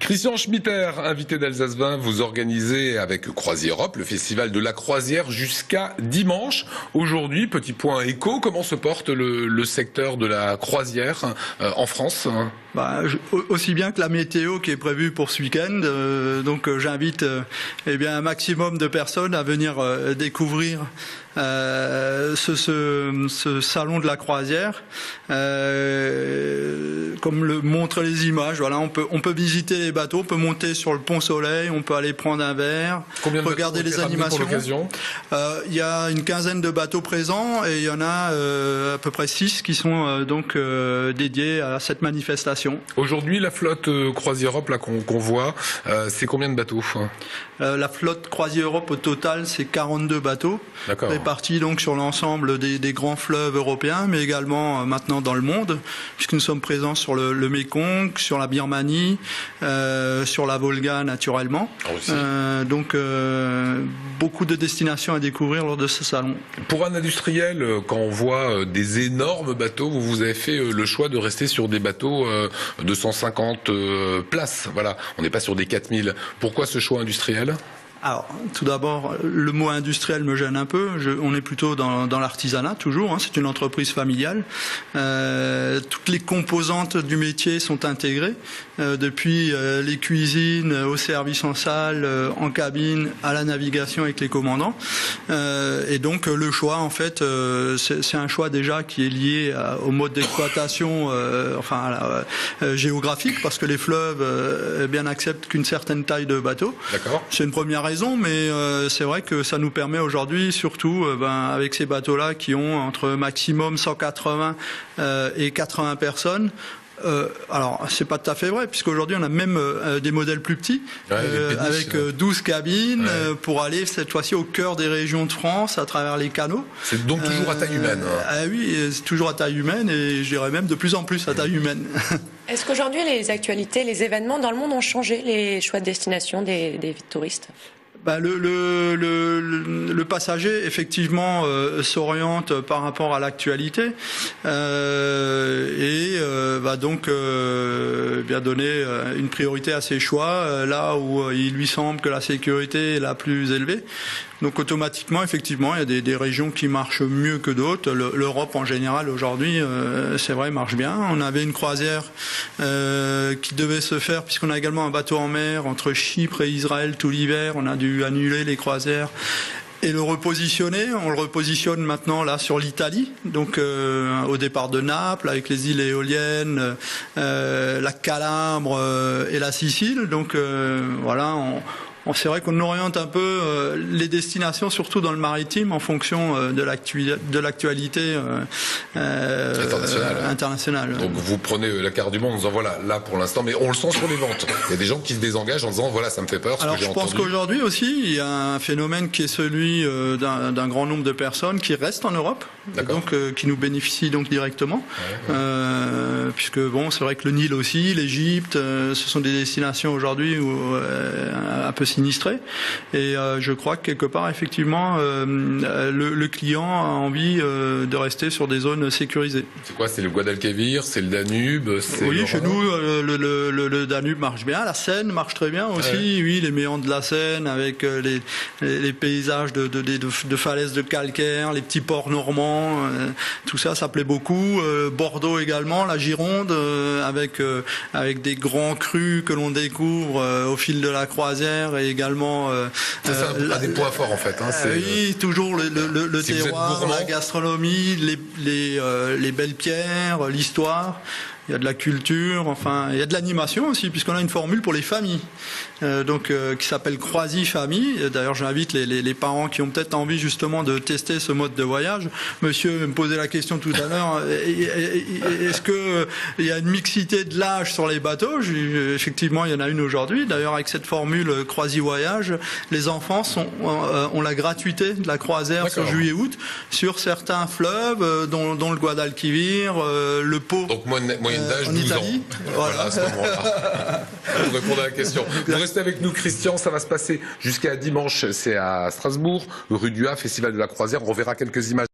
Christian Schmitter, invité d'Alsace 20, vous organisez avec Croisière Europe le festival de la croisière jusqu'à dimanche. Aujourd'hui, petit point éco, comment se porte le secteur de la croisière en France ? Aussi bien que la météo qui est prévue pour ce week-end. J'invite un maximum de personnes à venir découvrir ce salon de la croisière. Comme le montrent les images, voilà, on peut visiter les bateaux, on peut monter sur le Pont Soleil, on peut aller prendre un verre, regarder les animations. Il y a une quinzaine de bateaux présents et il y en a à peu près 6 qui sont dédiés à cette manifestation. Aujourd'hui, la flotte Croisière Europe là qu'on voit, c'est combien de bateaux ? La flotte Croisière Europe au total, c'est 42 bateaux, répartis donc sur l'ensemble des grands fleuves européens, mais également maintenant dans le monde, puisque nous sommes présents sur le Mékong, sur la Birmanie, sur la Volga naturellement. Beaucoup de destinations à découvrir lors de ce salon. Pour un industriel, quand on voit des énormes bateaux, vous avez fait le choix de rester sur des bateaux de 150 places. Voilà, on n'est pas sur des 4000. Pourquoi ce choix industriel ? Alors, tout d'abord, le mot industriel me gêne un peu. On est plutôt dans l'artisanat, toujours. C'est une entreprise familiale. Toutes les composantes du métier sont intégrées, depuis les cuisines, au service en salle, en cabine, à la navigation avec les commandants. Et donc, le choix, en fait, c'est un choix déjà qui est lié au mode d'exploitation, géographique, parce que les fleuves acceptent qu'une certaine taille de bateau. D'accord. C'est une première raison, mais c'est vrai que ça nous permet aujourd'hui, surtout avec ces bateaux-là qui ont entre maximum 180 et 80 personnes. Alors, c'est pas tout à fait vrai, puisqu'aujourd'hui on a même des modèles plus petits, avec 12 cabines, pour aller cette fois-ci au cœur des régions de France, à travers les canaux. C'est donc toujours à taille humaine. Oui, c'est toujours à taille humaine, et je dirais même de plus en plus à taille humaine. Est-ce qu'aujourd'hui les actualités, les événements dans le monde ont changé les choix de destination des touristes ? Le passager effectivement s'oriente par rapport à l'actualité et va donc bien donner une priorité à ses choix là où il lui semble que la sécurité est la plus élevée. Donc automatiquement, effectivement, il y a des régions qui marchent mieux que d'autres. L'Europe en général aujourd'hui, c'est vrai, marche bien. On avait une croisière qui devait se faire, puisqu'on a également un bateau en mer entre Chypre et Israël tout l'hiver. On a dû annuler les croisières et le repositionner. On le repositionne maintenant là sur l'Italie, donc au départ de Naples, avec les îles éoliennes, la Calabre et la Sicile. Donc voilà, c'est vrai qu'on oriente un peu les destinations, surtout dans le maritime, en fonction de l'actualité internationale. Donc vous prenez la carte du monde en disant voilà, là pour l'instant, mais on le sent sur les ventes. Il y a des gens qui se désengagent en disant voilà, ça me fait peur. Alors je pense qu'aujourd'hui aussi, il y a un phénomène qui est celui d'un grand nombre de personnes qui restent en Europe, donc qui nous bénéficient donc directement, puisque bon, c'est vrai que le Nil aussi, l'Égypte, ce sont des destinations aujourd'hui un peu sinistré, et je crois que quelque part effectivement le client a envie de rester sur des zones sécurisées. C'est quoi? C'est le Guadalquivir, c'est le Danube, oui, chez nous le Danube marche bien, la Seine marche très bien aussi, oui, les méandres de la Seine avec les paysages de falaises de calcaire, les petits ports normands, tout ça, ça plaît beaucoup. Bordeaux également, la Gironde, avec des grands crus que l'on découvre au fil de la croisière. Et également ça a des points forts en fait. Oui, toujours le terroir, la gastronomie, les belles pierres, l'histoire. Il y a de la culture, enfin, il y a de l'animation aussi, puisqu'on a une formule pour les familles, qui s'appelle Croisi-Famille. D'ailleurs, j'invite les parents qui ont peut-être envie justement de tester ce mode de voyage. Monsieur me posait la question tout à l'heure, est-ce que il y a une mixité de l'âge sur les bateaux? Effectivement, il y en a une aujourd'hui. D'ailleurs, avec cette formule Croisi-Voyage, les enfants ont la gratuité de la croisière sur juillet-août, sur certains fleuves, dont le Guadalquivir, le Pô. Donc, moyenne d'âge 12 ans. Voilà, à ce moment-là. Pour répondre à la question. Vous restez avec nous, Christian. Ça va se passer jusqu'à dimanche. C'est à Strasbourg, rue du A, Festival de la Croisière. On verra quelques images.